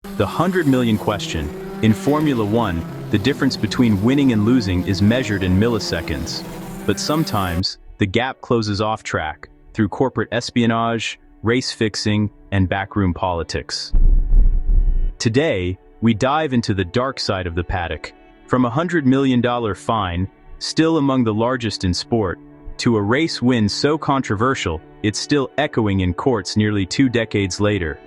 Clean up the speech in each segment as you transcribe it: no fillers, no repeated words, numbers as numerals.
The 100 million question. In Formula One, the difference between winning and losing is measured in milliseconds. But sometimes, the gap closes off track, through corporate espionage, race fixing, and backroom politics. Today, we dive into the dark side of the paddock, from a $100 million fine, still among the largest in sport, to a race win so controversial, it's still echoing in courts nearly 2 decades later.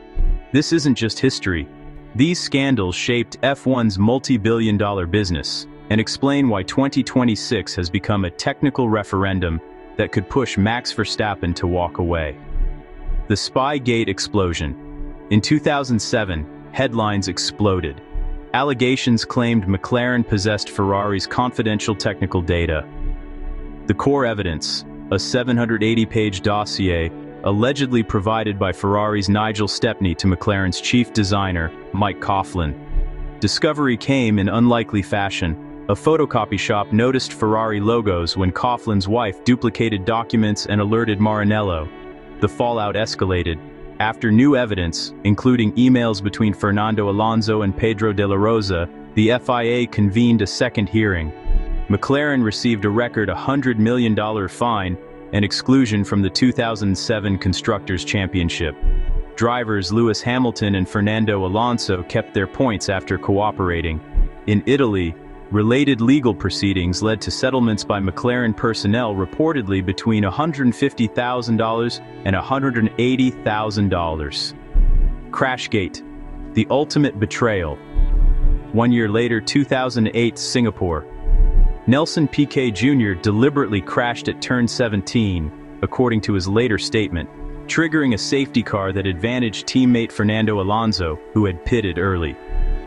This isn't just history. These scandals shaped F1's multi-billion-dollar business, and explain why 2026 has become a technical referendum that could push Max Verstappen to walk away. The Spygate explosion. In 2007, headlines exploded. Allegations claimed McLaren possessed Ferrari's confidential technical data. The core evidence, a 780-page dossier, allegedly provided by Ferrari's Nigel Stepney to McLaren's chief designer, Mike Coughlin. Discovery came in unlikely fashion. A photocopy shop noticed Ferrari logos when Coughlin's wife duplicated documents and alerted Maranello. The fallout escalated. After new evidence, including emails between Fernando Alonso and Pedro de la Rosa, the FIA convened a second hearing. McLaren received a record $100 million fine and exclusion from the 2007 Constructors' Championship. Drivers Lewis Hamilton and Fernando Alonso kept their points after cooperating. In Italy, related legal proceedings led to settlements by McLaren personnel reportedly between $150,000 and $180,000. Crashgate, the ultimate betrayal. 1 year later, 2008 Singapore. Nelson Piquet Jr. deliberately crashed at turn 17, according to his later statement, triggering a safety car that advantaged teammate Fernando Alonso, who had pitted early.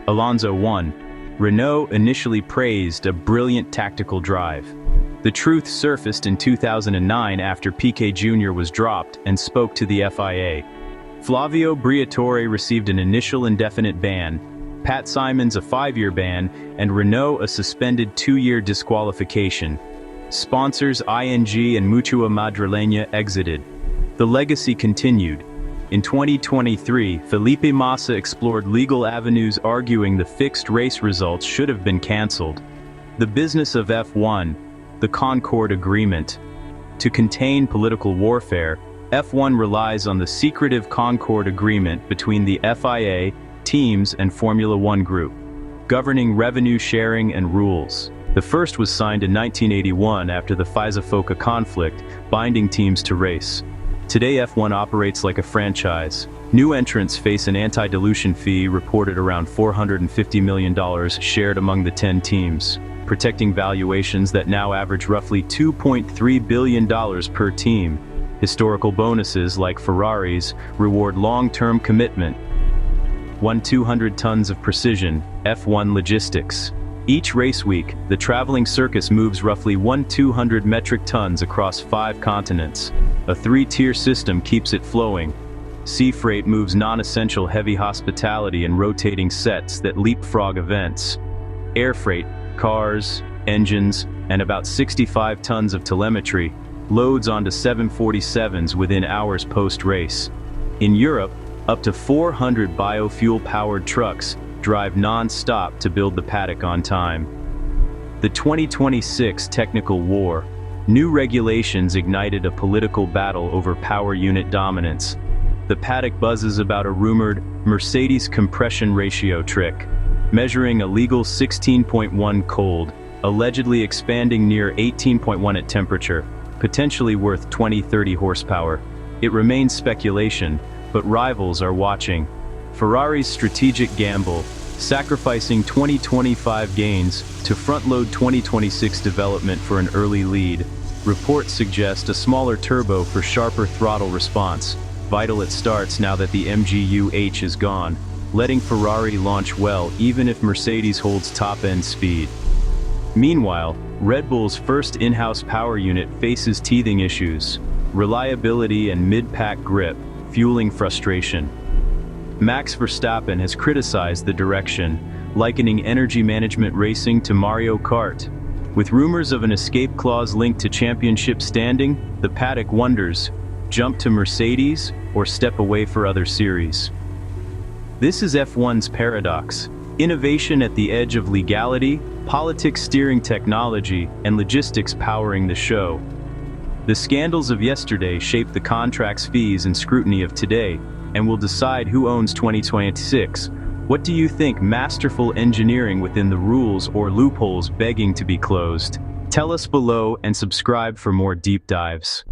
Alonso won. Renault initially praised a brilliant tactical drive. The truth surfaced in 2009 after Piquet Jr. was dropped and spoke to the FIA. Flavio Briatore received an initial indefinite ban, Pat Simons a 5-year ban, and Renault a suspended 2-year disqualification. Sponsors ING and Mutua Madrileña exited. The legacy continued. In 2023, Felipe Massa explored legal avenues arguing the fixed race results should have been cancelled. The business of F1, the Concord Agreement. To contain political warfare, F1 relies on the secretive Concord Agreement between the FIA, teams and Formula One Group, governing revenue sharing and rules. The first was signed in 1981 after the FISA-FOCA conflict, binding teams to race. Today F1 operates like a franchise. New entrants face an anti-dilution fee reported around $450 million shared among the 10 teams, protecting valuations that now average roughly $2.3 billion per team. Historical bonuses like Ferrari's reward long-term commitment. 200 tons of precision, F1 logistics. Each race week, the traveling circus moves roughly 200 metric tons across 5 continents. A 3-tier system keeps it flowing. Sea freight moves non-essential heavy hospitality and rotating sets that leapfrog events. Air freight, cars, engines, and about 65 tons of telemetry, loads onto 747s within hours post-race. In Europe, up to 400 biofuel-powered trucks drive non-stop to build the paddock on time. The 2026 technical war. New regulations ignited a political battle over power unit dominance. The paddock buzzes about a rumored Mercedes compression ratio trick, measuring a legal 16.1 cold, allegedly expanding near 18.1 at temperature, potentially worth 20-30 horsepower. It remains speculation, but rivals are watching. Ferrari's strategic gamble, sacrificing 2025 gains to front-load 2026 development for an early lead. Reports suggest a smaller turbo for sharper throttle response, vital at starts now that the MGU-H is gone, letting Ferrari launch well even if Mercedes holds top-end speed. Meanwhile, Red Bull's first in-house power unit faces teething issues, reliability and mid-pack grip, fueling frustration. Max Verstappen has criticized the direction, likening energy management racing to Mario Kart. With rumors of an escape clause linked to championship standing, the paddock wonders, jump to Mercedes or step away for other series? This is F1's paradox. Innovation at the edge of legality, politics steering technology, and logistics powering the show. The scandals of yesterday shape the contracts, fees, and scrutiny of today, and will decide who owns 2026. What do you think? Masterful engineering within the rules or loopholes begging to be closed? Tell us below and subscribe for more deep dives.